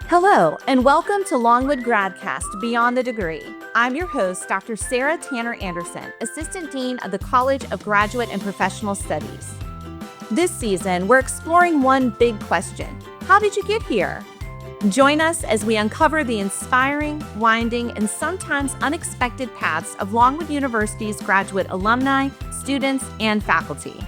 Hello, and welcome to Longwood GradCast Beyond the Degree. I'm your host, Dr. Sarah Tanner Anderson, Assistant Dean of the College of Graduate and Professional Studies. This season, we're exploring one big question: how did you get here? Join us as we uncover the inspiring, winding, and sometimes unexpected paths of Longwood University's graduate alumni, students, and faculty.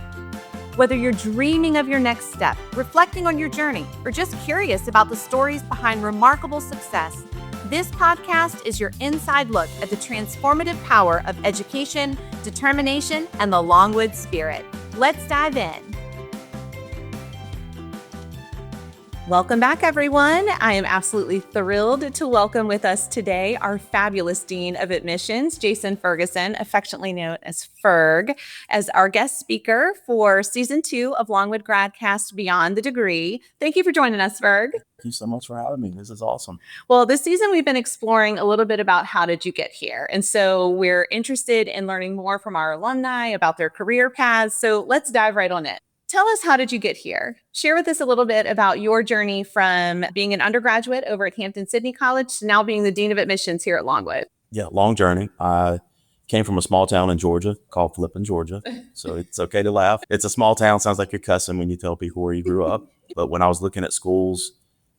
Whether you're dreaming of your next step, reflecting on your journey, or just curious about the stories behind remarkable success, this podcast is your inside look at the transformative power of education, determination, and the Longwood spirit. Let's dive in. Welcome back, everyone. I am absolutely thrilled to welcome with us today our fabulous Dean of Admissions, Jason Ferguson, affectionately known as Ferg, as our guest speaker for Season 2 of Longwood GradCast Beyond the Degree. Thank you for joining us, Ferg. Thank you so much for having me. This is awesome. Well, this season we've been exploring a little bit about how did you get here? And so we're interested in learning more from our alumni about their career paths. So let's dive right on it. Tell us, how did you get here? Share with us a little bit about your journey from being an undergraduate over at Hampden-Sydney College to now being the Dean of Admissions here at Longwood. Yeah, long journey. I came from a small town in Georgia called Flippin, Georgia. So it's okay to laugh. It's a small town. Sounds like you're cussing when you tell people where you grew up. But when I was looking at schools,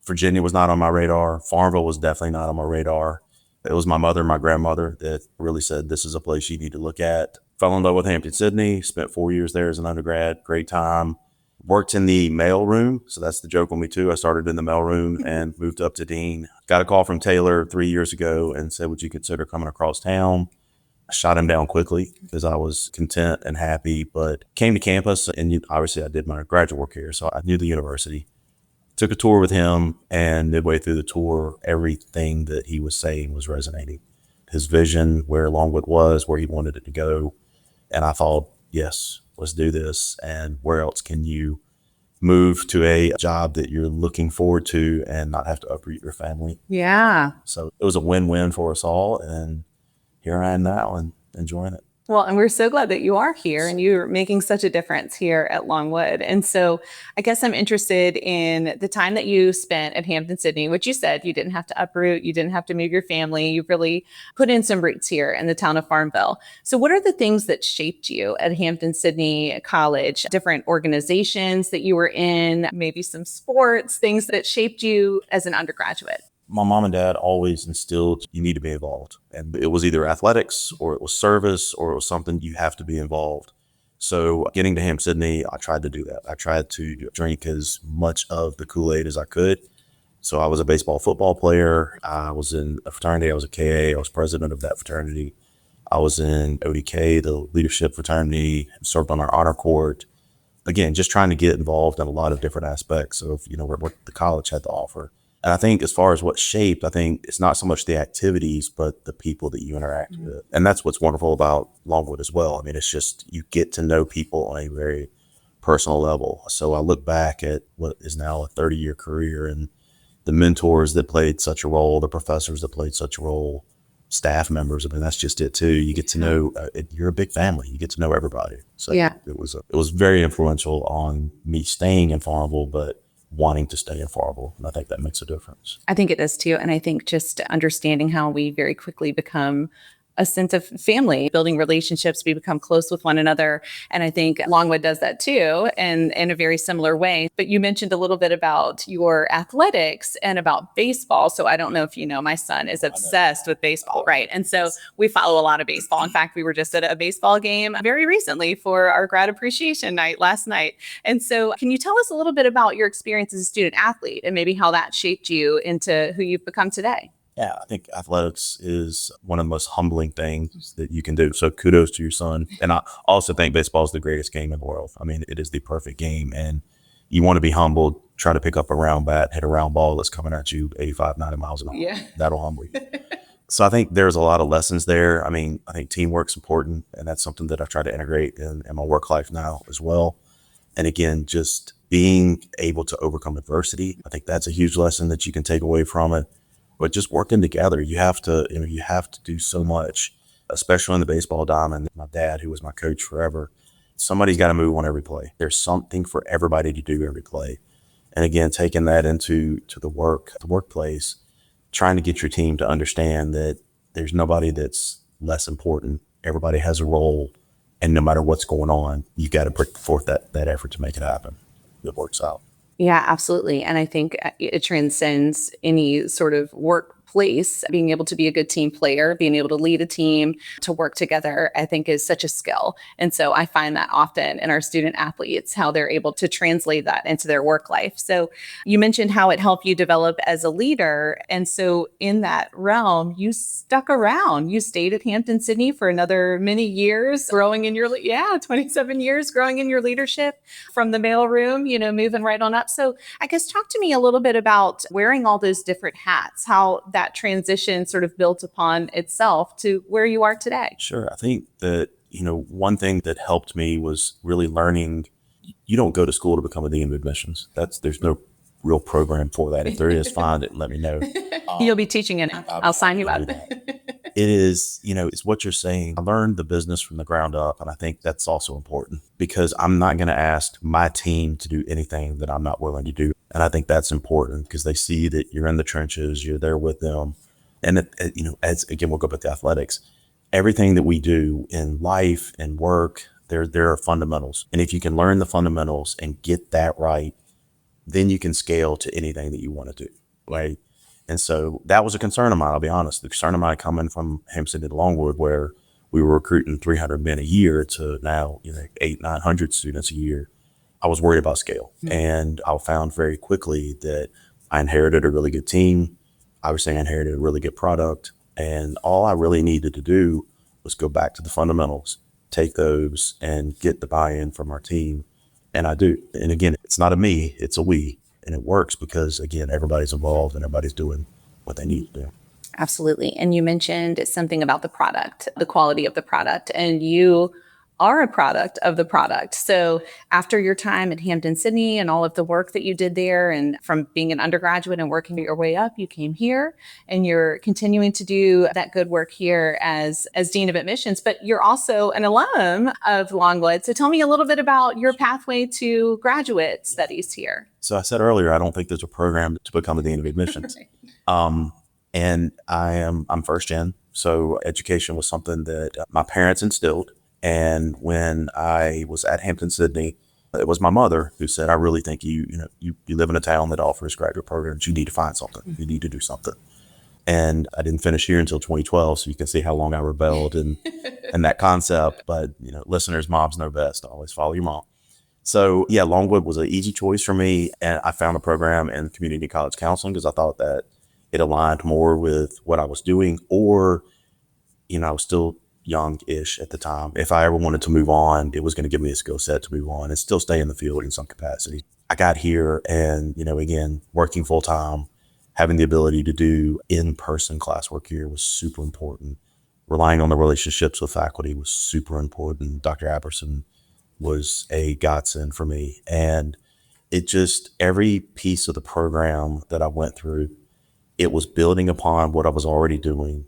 Virginia was not on my radar. Farmville was definitely not on my radar. It was my mother and my grandmother that really said, this is a place you need to look at. Fell in love with Hampden-Sydney, spent 4 years there as an undergrad, great time. Worked in the mail room, so that's the joke on me too. I started in the mail room and moved up to Dean. Got a call from Taylor 3 years ago and said, would you consider coming across town? I shot him down quickly because I was content and happy, but came to campus and obviously I did my graduate work here, so I knew the university. Took a tour with him, and midway through the tour, everything that he was saying was resonating. His vision, where Longwood was, where he wanted it to go. And I thought, yes, let's do this. And where else can you move to a job that you're looking forward to and not have to uproot your family? Yeah. So it was a win-win for us all. And here I am now and enjoying it. Well, and we're so glad that you are here and you're making such a difference here at Longwood. And so I guess I'm interested in the time that you spent at Hampden-Sydney, which you said you didn't have to uproot, you didn't have to move your family. You've really put in some roots here in the town of Farmville. So what are the things that shaped you at Hampden-Sydney College? Different organizations that you were in, maybe some sports, things that shaped you as an undergraduate? My mom and dad always instilled you need to be involved. And it was either athletics or it was service or it was something you have to be involved. So getting to Hampden-Sydney, I tried to do that. I tried to drink as much of the Kool-Aid as I could. So I was a baseball football player. I was in a fraternity. I was a KA. I was president of that fraternity. I was in ODK, the leadership fraternity, served on our honor court. Again, just trying to get involved in a lot of different aspects of, what the college had to offer. And I think as far as what shaped, I think it's not so much the activities, but the people that you interact with. And that's what's wonderful about Longwood as well. I mean, it's just you get to know people on a very personal level. So I look back at what is now a 30-year career and the mentors that played such a role, the professors that played such a role, staff members. I mean, that's just it too. You get to know, you're a big family. You get to know everybody. So yeah, it was very influential on me staying in Farmville, but wanting to stay in Farmville. And I think that makes a difference. I think it does too. And I think just understanding how we very quickly become a sense of family, building relationships, we become close with one another. And I think Longwood does that too, and in a very similar way. But you mentioned a little bit about your athletics and about baseball. So I don't know if you know, my son is obsessed with baseball, right? And so we follow a lot of baseball. In fact, we were just at a baseball game very recently for our grad appreciation night last night. And so can you tell us a little bit about your experience as a student athlete and maybe how that shaped you into who you've become today? Yeah, I think athletics is one of the most humbling things that you can do. So kudos to your son. And I also think baseball is the greatest game in the world. I mean, it is the perfect game. And you want to be humbled, try to pick up a round bat, hit a round ball that's coming at you 85, 90 miles an hour. Yeah. That'll humble you. So I think there's a lot of lessons there. I mean, I think teamwork's important. And that's something that I've tried to integrate in my work life now as well. And again, just being able to overcome adversity. I think that's a huge lesson that you can take away from it. But just working together, you have to do so much, especially in the baseball diamond. My dad, who was my coach forever, somebody's got to move on every play. There's something for everybody to do every play. And again, taking that into the workplace, trying to get your team to understand that there's nobody that's less important. Everybody has a role, and no matter what's going on, you've got to put forth that effort to make it happen. It works out. Yeah, absolutely. And I think it transcends any sort of workplace. Being able to be a good team player, being able to lead a team, to work together, I think is such a skill. And so I find that often in our student athletes, how they're able to translate that into their work life. So you mentioned how it helped you develop as a leader. And so in that realm, you stuck around. You stayed at Hampden-Sydney for another many years, growing in your, 27 years, growing in your leadership from the mailroom, moving right on up. So I guess talk to me a little bit about wearing all those different hats, how that transition sort of built upon itself to where you are today. Sure. I think that, one thing that helped me was really learning you don't go to school to become a dean of admissions. There's no real program for that. If there is, find it and let me know. You'll be teaching it. I'll sign you up. It is, it's what you're saying. I learned the business from the ground up. And I think that's also important because I'm not going to ask my team to do anything that I'm not willing to do. And I think that's important because they see that you're in the trenches, you're there with them. And, as again, we'll go back to athletics. Everything that we do in life and work, there are fundamentals. And if you can learn the fundamentals and get that right, then you can scale to anything that you want to do, right? And so that was a concern of mine, I'll be honest. The concern of mine coming from Hampden to Longwood, where we were recruiting 300 men a year to now, 900 students a year. I was worried about scale. Mm-hmm. And I found very quickly that I inherited a really good team. Obviously, I inherited a really good product. And all I really needed to do was go back to the fundamentals, take those and get the buy-in from our team. And I do. And again, it's not a me, it's a we. And it works because, again, everybody's involved and everybody's doing what they need to do. Absolutely. And you mentioned something about the product, the quality of the product, and you are a product of the product. So after your time at Hampden-Sydney and all of the work that you did there, and from being an undergraduate and working your way up, you came here and you're continuing to do that good work here as Dean of Admissions, but you're also an alum of Longwood. So tell me a little bit about your pathway to graduate studies here. So I said earlier, I don't think there's a program to become a Dean of Admissions. And I'm first gen. So education was something that my parents instilled. And when I was at Hampden-Sydney, it was my mother who said, I really think you live in a town that offers graduate programs. You need to find something. You need to do something. And I didn't finish here until 2012. So you can see how long I rebelled and that concept. But, listeners, moms know best. Always follow your mom. So yeah, Longwood was an easy choice for me. And I found a program in community college counseling because I thought that it aligned more with what I was doing, or, I was still young-ish at the time. If I ever wanted to move on, it was going to give me a skill set to move on and still stay in the field in some capacity. I got here and, again, working full-time, having the ability to do in-person classwork here was super important. Relying on the relationships with faculty was super important. Dr. Apperson was a godsend for me. And it just, every piece of the program that I went through, it was building upon what I was already doing,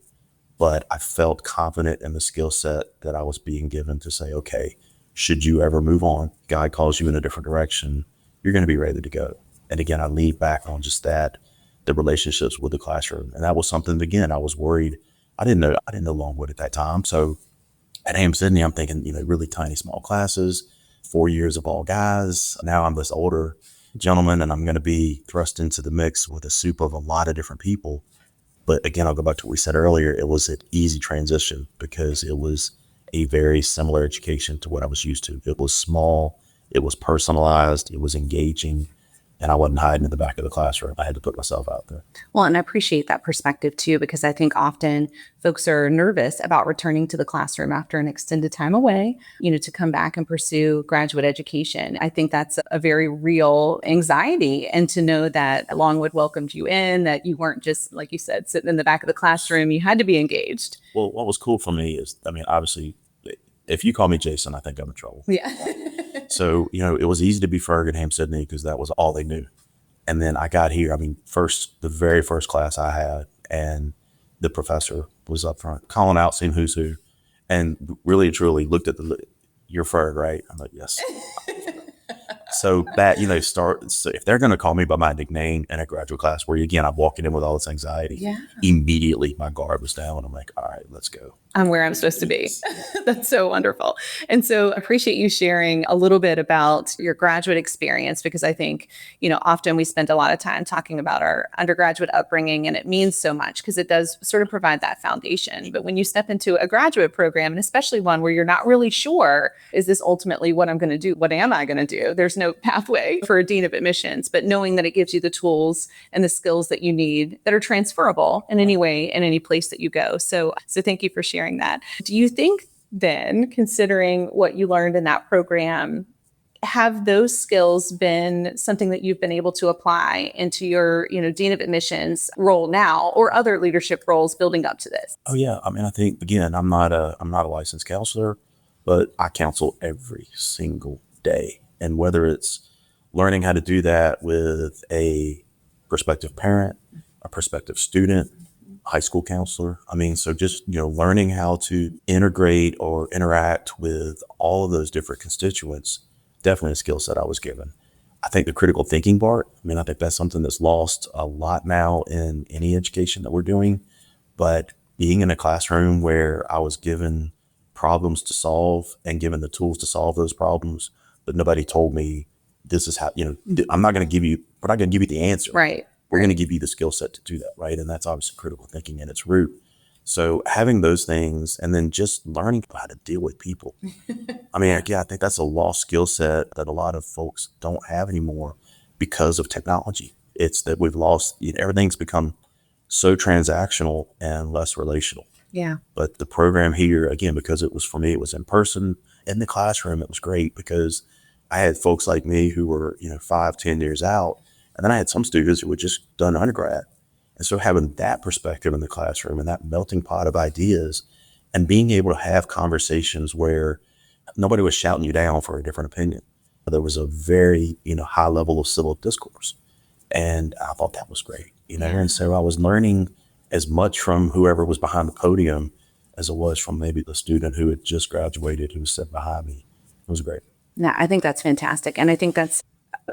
but I felt confident in the skill set that I was being given to say, okay, should you ever move on, God calls you in a different direction, you're going to be ready to go. And again, I lean back on just that, the relationships with the classroom. And that was something, again, I was worried. I didn't know Longwood at that time. So at Hampden-Sydney, I'm thinking, really tiny, small classes, 4 years of all guys. Now I'm this older gentleman and I'm going to be thrust into the mix with a soup of a lot of different people. But again, I'll go back to what we said earlier. It was an easy transition because it was a very similar education to what I was used to. It was small, it was personalized, it was engaging, and I wasn't hiding in the back of the classroom. I had to put myself out there. Well, and I appreciate that perspective too, because I think often folks are nervous about returning to the classroom after an extended time away, to come back and pursue graduate education. I think that's a very real anxiety. And to know that Longwood welcomed you in, that you weren't just, like you said, sitting in the back of the classroom, you had to be engaged. Well, what was cool for me is, obviously, if you call me Jason, I think I'm in trouble. Yeah. So, it was easy to be Ferg at Hampden-Sydney because that was all they knew. And then I got here, the very first class I had, and the professor was up front calling out, seeing who's who, and really truly looked at you're Ferg, right? I'm like, yes. So that, so if they're going to call me by my nickname in a graduate class where, again, I'm walking in with all this anxiety, immediately my guard was down. I'm like, all right, let's go. I'm where I'm supposed to be. That's so wonderful. And so I appreciate you sharing a little bit about your graduate experience, because I think, often we spend a lot of time talking about our undergraduate upbringing, and it means so much because it does sort of provide that foundation. But when you step into a graduate program, and especially one where you're not really sure, is this ultimately what I'm going to do? What am I going to do? There's no pathway for a dean of admissions, but knowing that it gives you the tools and the skills that you need that are transferable in any way, in any place that you go. So thank you for sharing that. Do you think then, considering what you learned in that program, have those skills been something that you've been able to apply into your, dean of admissions role now, or other leadership roles building up to this? Oh yeah. I mean, I think, again, I'm not a licensed counselor, but I counsel every single day. And whether it's learning how to do that with a prospective parent, a prospective student, high school counselor. I mean, so just, learning how to integrate or interact with all of those different constituents, definitely a skill set I was given. I think the critical thinking part, I think that's something that's lost a lot now in any education that we're doing. But being in a classroom where I was given problems to solve and given the tools to solve those problems, but nobody told me this is how, we're not going to give you the answer. Right. We're going to give you the skill set to do that, right? And that's obviously critical thinking in its root. So having those things, and then just learning how to deal with people. I think that's a lost skill set that a lot of folks don't have anymore because of technology. It's that we've lost, everything's become so transactional and less relational. Yeah. But the program here, again, because it was, for me, it was in person in the classroom. It was great because I had folks like me who were, 5-10 years out. And then I had some students who had just done undergrad. And so having that perspective in the classroom and that melting pot of ideas and being able to have conversations where nobody was shouting you down for a different opinion. There was a very, high level of civil discourse. And I thought that was great, And so I was learning as much from whoever was behind the podium as it was from maybe the student who had just graduated who was sitting behind me. It was great. Yeah, I think that's fantastic. And I think that's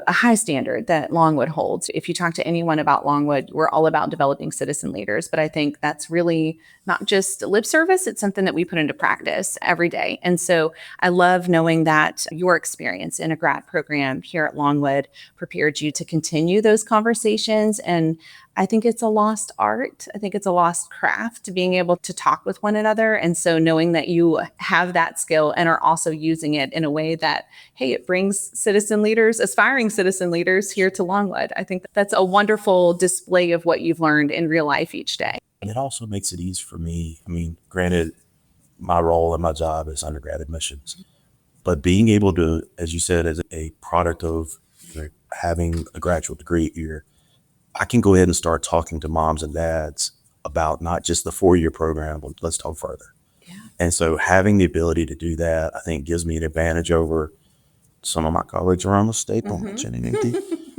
a high standard that Longwood holds. If you talk to anyone about Longwood, we're all about developing citizen leaders. But I think that's really not just lip service. It's something that we put into practice every day. And so I love knowing that your experience in a grad program here at Longwood prepared you to continue those conversations. And I think it's a lost art. I think it's a lost craft, being able to talk with one another. And so knowing that you have that skill and are also using it in a way that, hey, it brings citizen leaders, aspiring citizen leaders here to Longwood. I think that's a wonderful display of what you've learned in real life each day. It also makes it easy for me. Granted, my role and my job is undergrad admissions, but being able to, as you said, as a product of having a graduate degree here, I can go ahead and start talking to moms and dads about not just the 4-year program, but let's talk further. Yeah. And so having the ability to do that, I think gives me an advantage over some of my colleagues around the state, don't mention anything.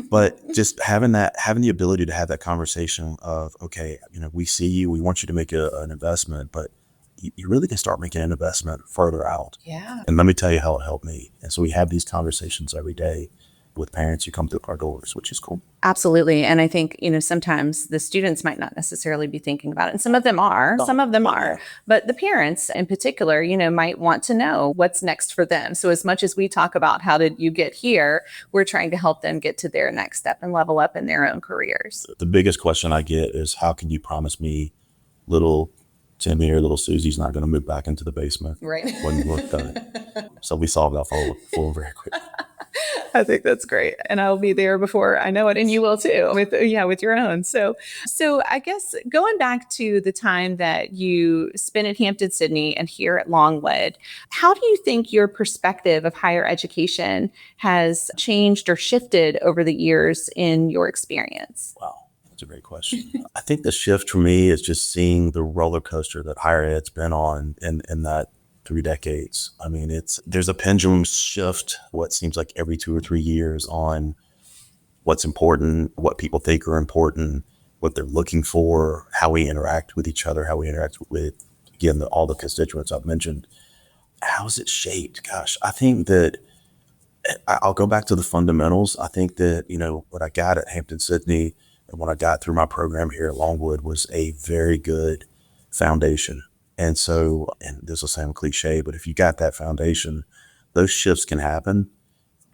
But just having the ability to have that conversation of, okay, we see you, we want you to make an investment, but you really can start making an investment further out. Yeah. And let me tell you how it helped me. And so we have these conversations every day with parents who come through our doors, which is cool. Absolutely. And I think, sometimes the students might not necessarily be thinking about it. And some of them are, but the parents in particular, might want to know what's next for them. So as much as we talk about how did you get here, we're trying to help them get to their next step and level up in their own careers. The biggest question I get is, how can you promise me little Timmy or little Susie's not going to move back into the basement right when we're done? So we solved that for very quick. I think that's great. And I'll be there before I know it. And you will too, with your own. So I guess going back to the time that you spent at Hampden-Sydney and here at Longwood, how do you think your perspective of higher education has changed or shifted over the years in your experience? Wow. That's a great question. I think the shift for me is just seeing the roller coaster that higher ed's been on in that 3 decades. There's a pendulum shift, what seems like every 2 or 3 years, on what's important, what people think are important, what they're looking for, how we interact with each other, how we interact with, again, all the constituents I've mentioned. How's it shaped? Gosh, I think that I'll go back to the fundamentals. I think that, what I got at Hampden-Sydney and what I got through my program here at Longwood was a very good foundation. And so, and this will sound cliche, but if you got that foundation, those shifts can happen,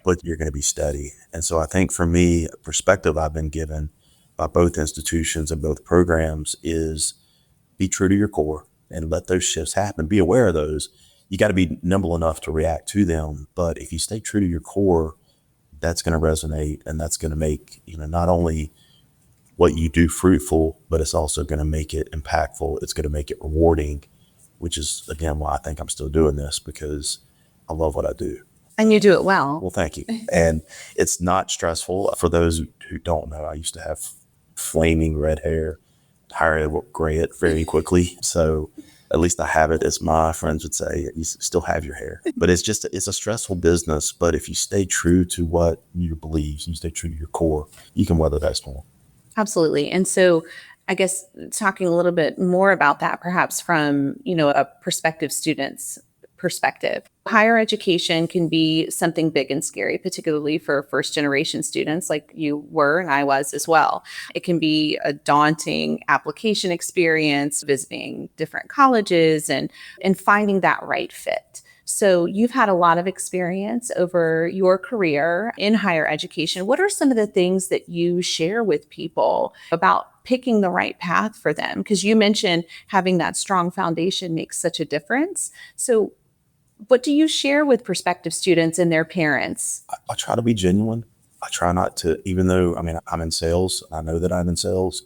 but you're going to be steady. And so I think for me, a perspective I've been given by both institutions and both programs is be true to your core and let those shifts happen. Be aware of those. You got to be nimble enough to react to them. But if you stay true to your core, that's going to resonate, and that's going to make, not only what you do fruitful, but it's also going to make it impactful. It's going to make it rewarding, which is, again, why I think I'm still doing this, because I love what I do. And you do it well. Well, thank you. And it's not stressful. For those who don't know, I used to have flaming red hair. Hair will gray it very quickly. So at least I have it, as my friends would say, you still have your hair. But it's a stressful business. But if you stay true to what you believe, you stay true to your core, you can weather that storm. Absolutely. And so I guess talking a little bit more about that, perhaps from, a prospective student's perspective. Higher education can be something big and scary, particularly for first generation students like you were and I was as well. It can be a daunting application experience, visiting different colleges and finding that right fit. So you've had a lot of experience over your career in higher education. What are some of the things that you share with people about picking the right path for them? Because you mentioned having that strong foundation makes such a difference. So what do you share with prospective students and their parents? I try to be genuine. I try not to, even though, I'm in sales. I know that I'm in sales.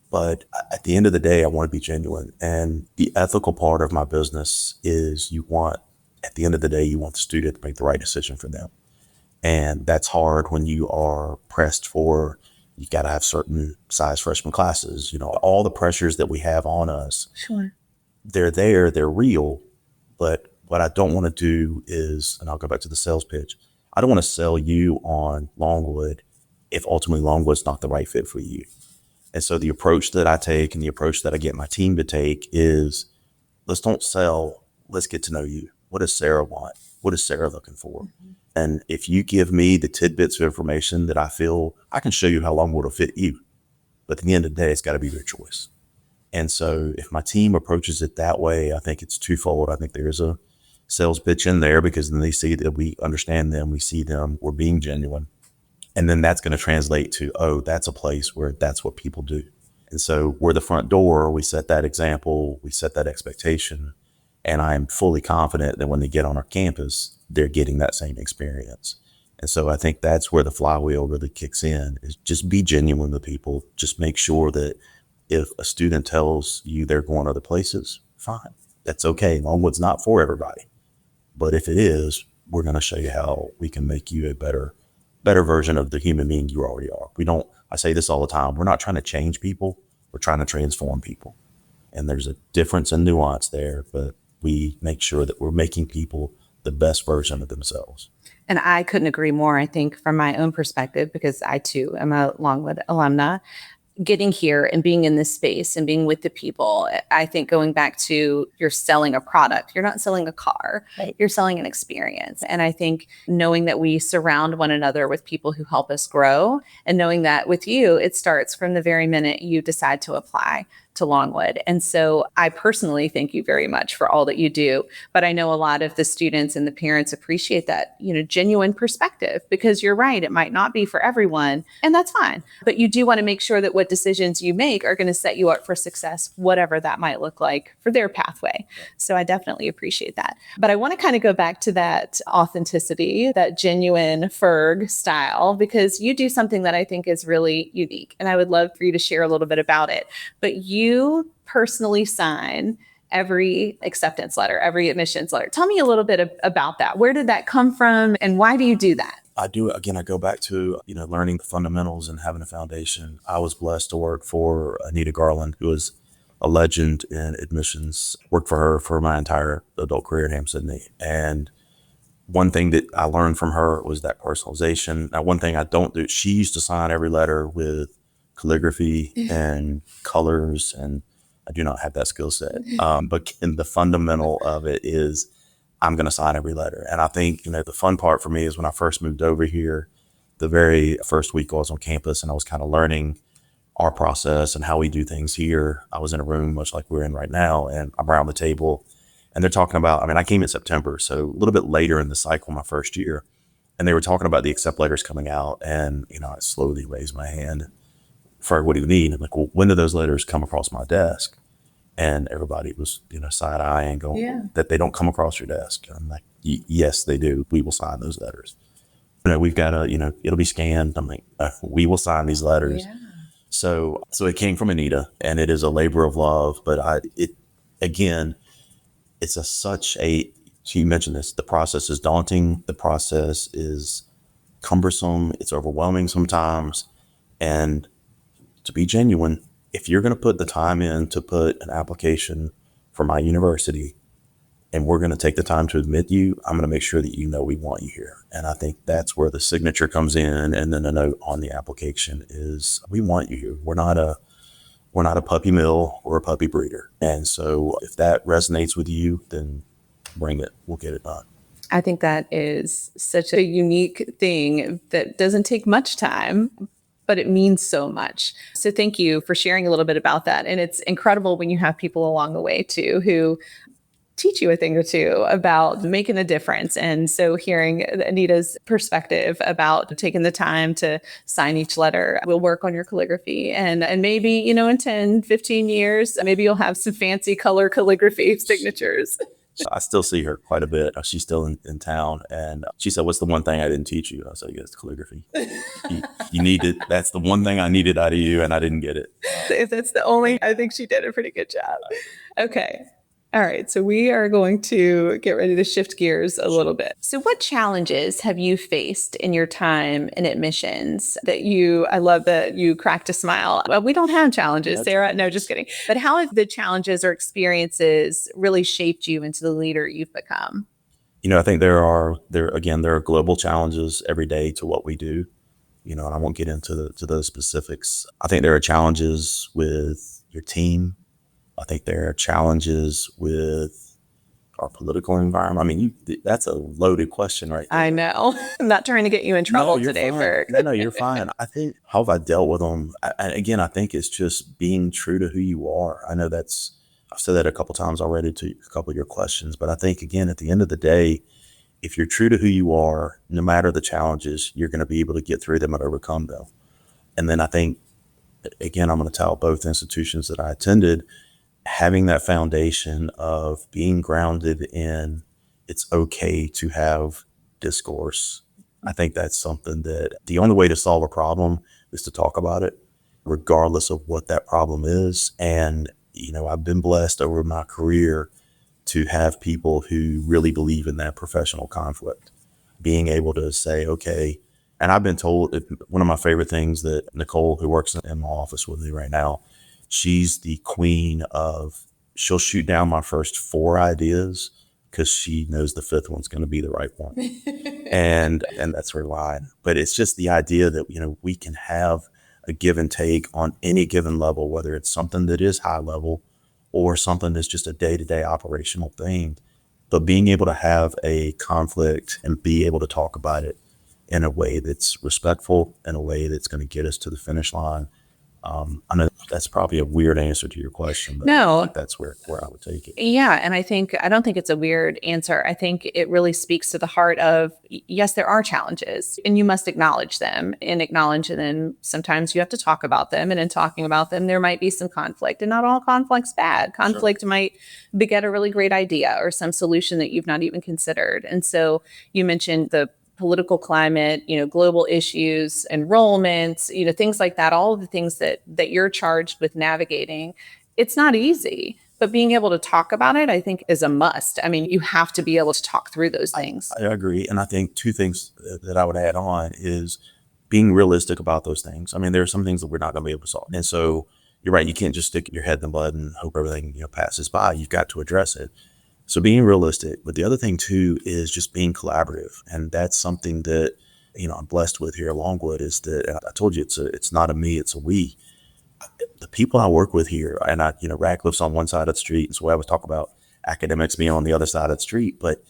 But at the end of the day, I want to be genuine. And the ethical part of my business is at the end of the day, you want the student to make the right decision for them. And that's hard when you are pressed for, you got to have certain size freshman classes, all the pressures that we have on us. Sure. They're there, they're real. But what I don't want to do is, and I'll go back to the sales pitch, I don't want to sell you on Longwood if ultimately Longwood's not the right fit for you. And so the approach that I take and the approach that I get my team to take is, let's don't sell, let's get to know you. What does Sarah want? What is Sarah looking for? Mm-hmm. And if you give me the tidbits of information that I feel, I can show you how Longwood will fit you. But at the end of the day, it's got to be your choice. And so if my team approaches it that way, I think it's twofold. I think there's a sales pitch in there, because then they see that we understand them, we see them, we're being genuine. And then that's going to translate to, oh, that's a place where that's what people do. And so we're the front door, we set that example, we set that expectation. And I'm fully confident that when they get on our campus, they're getting that same experience. And so I think that's where the flywheel really kicks in, is just be genuine with people. Just make sure that if a student tells you they're going other places, fine. That's okay. Longwood's not for everybody. But if it is, we're going to show you how we can make you a better version of the human being you already are. I say this all the time, we're not trying to change people, we're trying to transform people. And there's a difference in nuance there, but we make sure that we're making people the best version of themselves. And I couldn't agree more, I think, from my own perspective, because I too am a Longwood alumna. Getting here and being in this space and being with the people, I think going back to, you're selling a product, you're not selling a car, right? You're selling an experience. And I think knowing that we surround one another with people who help us grow, and knowing that with you, it starts from the very minute you decide to apply to Longwood. And so I personally thank you very much for all that you do. But I know a lot of the students and the parents appreciate that, genuine perspective, because you're right, it might not be for everyone, and that's fine. But you do want to make sure that what decisions you make are going to set you up for success, whatever that might look like for their pathway. So I definitely appreciate that. But I want to kind of go back to that authenticity, that genuine Ferg style, because you do something that I think is really unique. And I would love for you to share a little bit about it. But you personally sign every acceptance letter, every admissions letter. Tell me a little bit about that. Where did that come from, and why do you do that? I do. Again, I go back to, learning the fundamentals and having a foundation. I was blessed to work for Anita Garland, who is a legend in admissions. Worked for her for my entire adult career at Hampden-Sydney. And one thing that I learned from her was that personalization. Now, one thing I don't do, she used to sign every letter with calligraphy and colors, and I do not have that skill set. But the fundamental of it is I'm going to sign every letter. And I think, the fun part for me is when I first moved over here, the very first week I was on campus and I was kind of learning our process and how we do things here. I was in a room much like we're in right now, and I'm around the table and they're talking about, I came in September, so a little bit later in the cycle, my first year, and they were talking about the accept letters coming out. And, I slowly raised my hand. Ferg, what do you need? I'm like, well, when do those letters come across my desk? And everybody was, side eyeing, going, that they don't come across your desk. And I'm like, yes, they do. We will sign those letters. We've got it'll be scanned. I'm like, we will sign these letters. Yeah. So it came from Anita, and it is a labor of love. But you mentioned this, the process is daunting. The process is cumbersome. It's overwhelming sometimes. And to be genuine, if you're going to put the time in to put an application for my university, and we're going to take the time to admit you, I'm going to make sure that we want you here. And I think that's where the signature comes in. And then the note on the application is, we want you here. We're not a puppy mill or a puppy breeder. And so if that resonates with you, then bring it. We'll get it done. I think that is such a unique thing that doesn't take much time, but it means so much. So thank you for sharing a little bit about that. And it's incredible when you have people along the way too, who teach you a thing or two about making a difference. And so hearing Anita's perspective about taking the time to sign each letter, we'll work on your calligraphy. And maybe, in 10, 15 years, maybe you'll have some fancy color calligraphy signatures. I still see her quite a bit. She's still in town. And she said, what's the one thing I didn't teach you? I said, yes, calligraphy. You needed, that's the one thing I needed out of you, and I didn't get it. If that's the only, I think she did a pretty good job. Okay. All right. So we are going to get ready to shift gears a little bit. So what challenges have you faced in your time in admissions I love that you cracked a smile. Well, we don't have challenges, Sarah. No, just kidding. But how have the challenges or experiences really shaped you into the leader you've become? I think there are global challenges every day to what we do, and I won't get into those specifics. I think there are challenges with your team. I think there are challenges with our political environment. That's a loaded question, right there. I know. I'm not trying to get you in trouble today, Ferg. No, you're fine. I think, how have I dealt with them? I think it's just being true to who you are. I know I've said that a couple times already to a couple of your questions, but I think, again, at the end of the day, if you're true to who you are, no matter the challenges, you're going to be able to get through them and overcome them. And then I think, again, I'm going to tell both institutions that I attended, having that foundation of being grounded in it's okay to have discourse. I think that's something that the only way to solve a problem is to talk about it, regardless of what that problem is. And, I've been blessed over my career to have people who really believe in that professional conflict, being able to say, okay, and I've been told one of my favorite things that Nicole, who works in my office with me right now, she's the queen of, she'll shoot down my first 4 ideas because she knows the 5th one's going to be the right one. and that's her line. But it's just the idea that, we can have a give and take on any given level, whether it's something that is high level or something that's just a day-to-day operational thing. But being able to have a conflict and be able to talk about it in a way that's respectful, in a way that's going to get us to the finish line. I know that's probably a weird answer to your question, but no, I think that's where I would take it. Yeah. And I don't think it's a weird answer. I think it really speaks to the heart of, yes, there are challenges and you must acknowledge them, and then sometimes you have to talk about them. And in talking about them, there might be some conflict, and not all conflict's bad. Conflict might beget a really great idea or some solution that you've not even considered. And so you mentioned the political climate, global issues, enrollment, things like that, all of the things that you're charged with navigating. It's not easy, but being able to talk about it, I think, is a must. You have to be able to talk through those things. I agree. And I think 2 things that I would add on is being realistic about those things. There are some things that we're not going to be able to solve. And so you're right. You can't just stick your head in the mud and hope everything, passes by. You've got to address it. So being realistic. But the other thing too is just being collaborative. And that's something that, I'm blessed with here at Longwood, is that I told you it's not a me, it's a we. The people I work with here, and Radcliffe's on one side of the street. And so I always talk about academics being on the other side of the street, but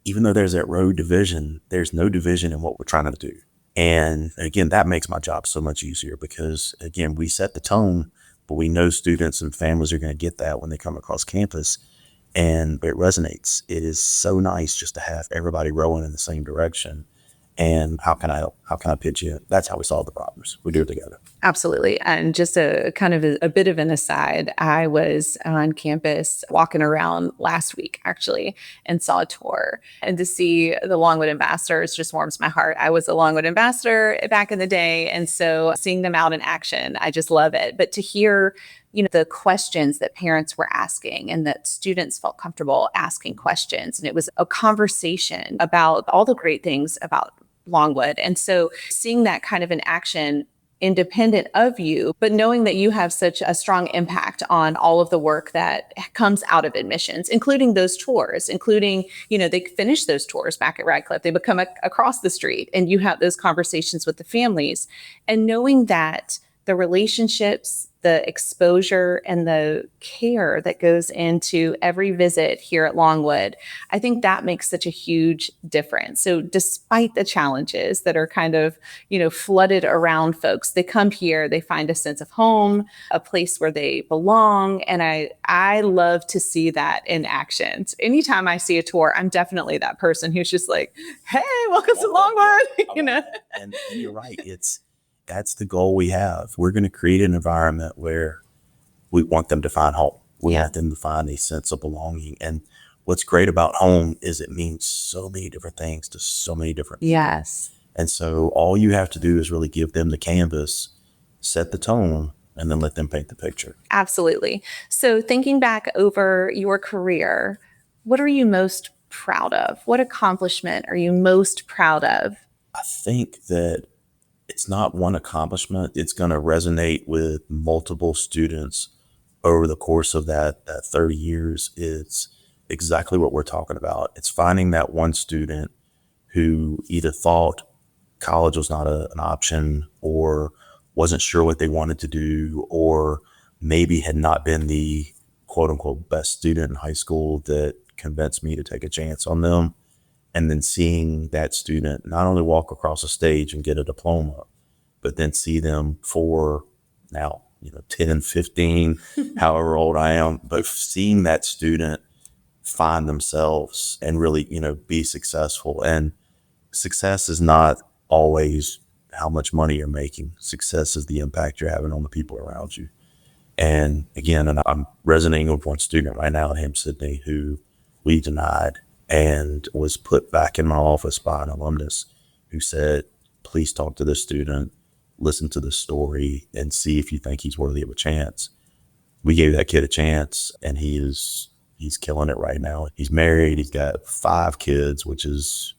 even though there's that road division, there's no division in what we're trying to do. And again, that makes my job so much easier because, again, we set the tone, but we know students and families are going to get that when they come across campus, and it resonates. It is so nice just to have everybody rowing in the same direction. And how can I pitch in? That's how we solve the problems. We do it together. Absolutely. And just a kind of a bit of an aside, I was on campus walking around last week, actually, and saw a tour. And to see the Longwood ambassadors just warms my heart. I was a Longwood ambassador back in the day. And so seeing them out in action, I just love it. But to hear the questions that parents were asking and that students felt comfortable asking questions. And it was a conversation about all the great things about Longwood. And so seeing that kind of in action, independent of you, but knowing that you have such a strong impact on all of the work that comes out of admissions, including those tours, including, they finish those tours back at Radcliffe, they become across the street, and you have those conversations with the families, and knowing that the relationships, the exposure, and the care that goes into every visit here at Longwood, I think that makes such a huge difference. So despite the challenges that are kind of, flooded around folks, they come here, they find a sense of home, a place where they belong. And I love to see that in action. So anytime I see a tour, I'm definitely that person who's just like, hey, welcome to Longwood, And you're right. That's the goal we have. We're going to create an environment where we want them to find home. We want them to find a sense of belonging. And what's great about home is it means so many different things to so many different people. Yes. And so all you have to do is really give them the canvas, set the tone, and then let them paint the picture. Absolutely. So thinking back over your career, what are you most proud of? What accomplishment are you most proud of? I think that it's not one accomplishment. It's going to resonate with multiple students over the course of that 30 years. It's exactly what we're talking about. It's finding that one student who either thought college was not an option, or wasn't sure what they wanted to do, or maybe had not been the quote unquote best student in high school that convinced me to take a chance on them. And then seeing that student not only walk across a stage and get a diploma, but then see them for now, 10, 15, however old I am, but seeing that student find themselves and really, be successful. And success is not always how much money you're making. Success is the impact you're having on the people around you. And again, and I'm resonating with one student right now at Hampden-Sydney who we denied and was put back in my office by an alumnus who said, please talk to this student, listen to the story, and see if you think he's worthy of a chance. We gave that kid a chance, and he's killing it right now. He's married. He's got 5 kids, which is,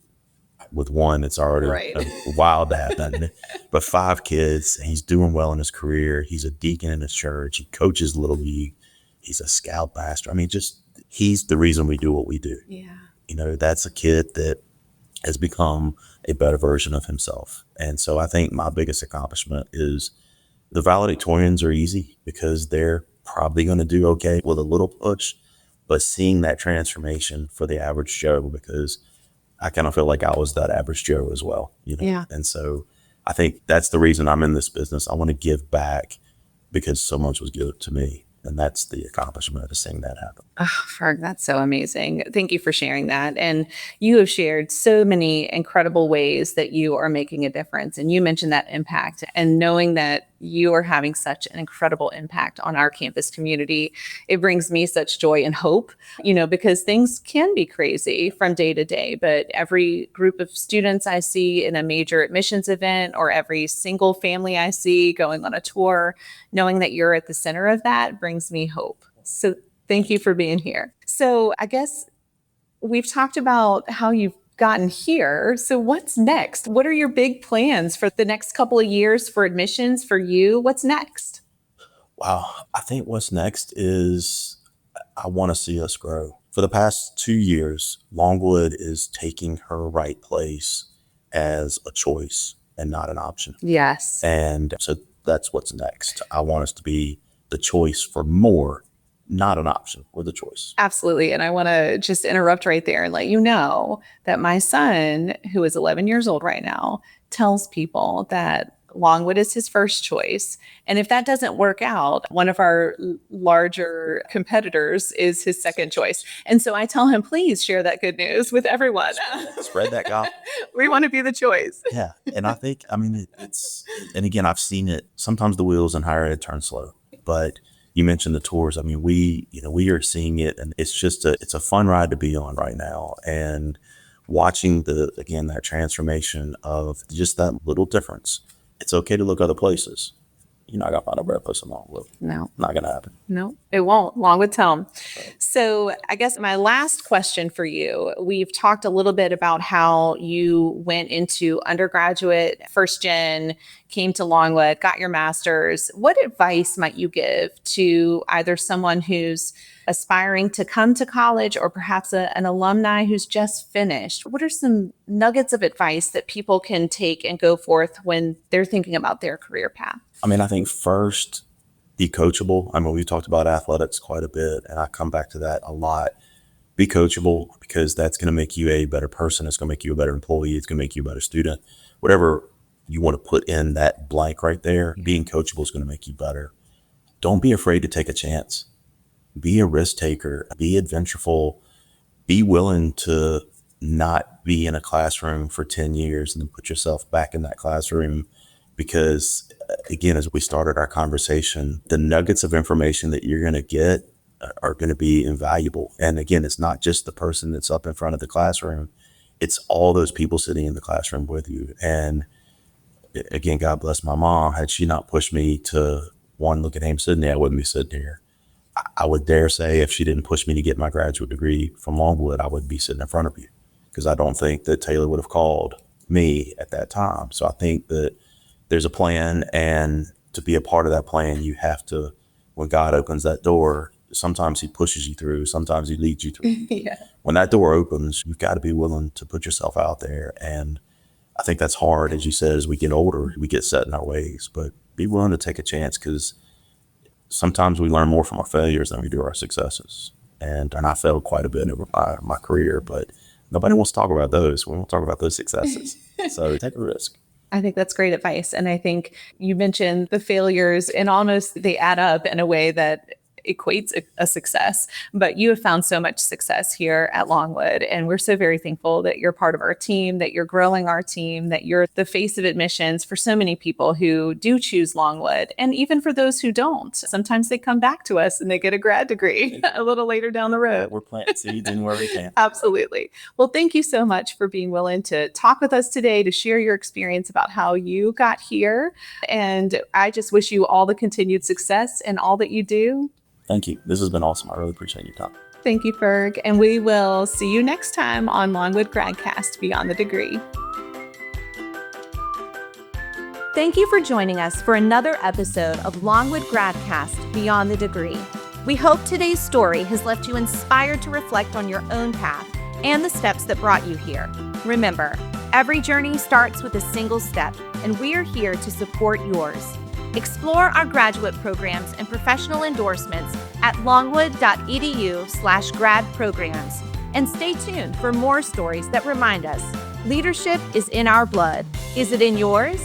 with one, it's already wild to have that. But 5 kids, and he's doing well in his career. He's a deacon in his church. He coaches Little League. He's a scout master. I mean, he's the reason we do what we do. Yeah. That's a kid that has become a better version of himself. And so I think my biggest accomplishment is the valedictorians are easy because they're probably going to do okay with a little push, but seeing that transformation for the average Joe, because I kind of feel like I was that average Joe as well, Yeah. And so I think that's the reason I'm in this business. I want to give back because so much was given to me. And that's the accomplishment of seeing that happen. Oh, Ferg, that's so amazing. Thank you for sharing that. And you have shared so many incredible ways that you are making a difference. And you mentioned that impact, and knowing that you are having such an incredible impact on our campus community, it brings me such joy and hope, because things can be crazy from day to day. But every group of students I see in a major admissions event, or every single family I see going on a tour, knowing that you're at the center of that brings me hope. So thank you for being here. So I guess we've talked about how you've gotten here. So what's next? What are your big plans for the next couple of years for admissions for you? What's next? Wow. I think what's next is I want to see us grow. For the past 2 years, Longwood is taking her right place as a choice and not an option. Yes. And so that's what's next. I want us to be the choice for more not an option or the choice. Absolutely. And I want to just interrupt right there and let you know that my son, who is 11 years old right now, tells people that Longwood is his first choice. And if that doesn't work out, one of our larger competitors is his second choice. And so I tell him, please share that good news with everyone. Spread that gospel. We want to be the choice. Yeah. And I think, it's, and again, I've seen it. Sometimes the wheels in higher ed turn slow, but you mentioned the tours. We are seeing it, and it's just it's a fun ride to be on right now. And watching that transformation of just that little difference. It's okay to look other places. You're not going to find a better place than Longwood. No. Not going to happen. No, it won't. Longwood Tome. So I guess my last question for you, we've talked a little bit about how you went into undergraduate, first gen, came to Longwood, got your master's. What advice might you give to either someone who's aspiring to come to college or perhaps an alumni who's just finished? What are some nuggets of advice that people can take and go forth when they're thinking about their career path? I think first, be coachable. We talked about athletics quite a bit, and I come back to that a lot. Be coachable, because that's going to make you a better person. It's going to make you a better employee. It's going to make you a better student. Whatever you want to put in that blank right there, being coachable is going to make you better. Don't be afraid to take a chance. Be a risk taker. Be adventureful. Be willing to not be in a classroom for 10 years and then put yourself back in that classroom, because again, as we started our conversation, the nuggets of information that you're going to get are going to be invaluable. And again, it's not just the person that's up in front of the classroom. It's all those people sitting in the classroom with you. And again, God bless my mom. Had she not pushed me to look at Hampden-Sydney, I wouldn't be sitting here. I would dare say if she didn't push me to get my graduate degree from Longwood, I would be sitting in front of you, because I don't think that Taylor would have called me at that time. So I think that there's a plan, and to be a part of that plan, you have to, when God opens that door, sometimes he pushes you through, sometimes he leads you through. Yeah. When that door opens, you've got to be willing to put yourself out there. And I think that's hard. As you said, as we get older, we get set in our ways, but be willing to take a chance, because sometimes we learn more from our failures than we do our successes. And I failed quite a bit over my career, but nobody wants to talk about those. We won't talk about those successes. So take a risk. I think that's great advice. And I think you mentioned the failures, and almost they add up in a way that equates a success. But you have found so much success here at Longwood, and we're so very thankful that you're part of our team, that you're growing our team, that you're the face of admissions for so many people who do choose Longwood, and even for those who don't. Sometimes they come back to us and they get a grad degree a little later down the road. We're planting seeds anywhere we can. Absolutely. Well, thank you so much for being willing to talk with us today, to share your experience about how you got here. And I just wish you all the continued success in all that you do. Thank you. This has been awesome. I really appreciate your time. Thank you, Ferg. And we will see you next time on Longwood GradCast Beyond the Degree. Thank you for joining us for another episode of Longwood GradCast Beyond the Degree. We hope today's story has left you inspired to reflect on your own path and the steps that brought you here. Remember, every journey starts with a single step, and we are here to support yours. Explore our graduate programs and professional endorsements at longwood.edu/grad programs. And stay tuned for more stories that remind us leadership is in our blood. Is it in yours?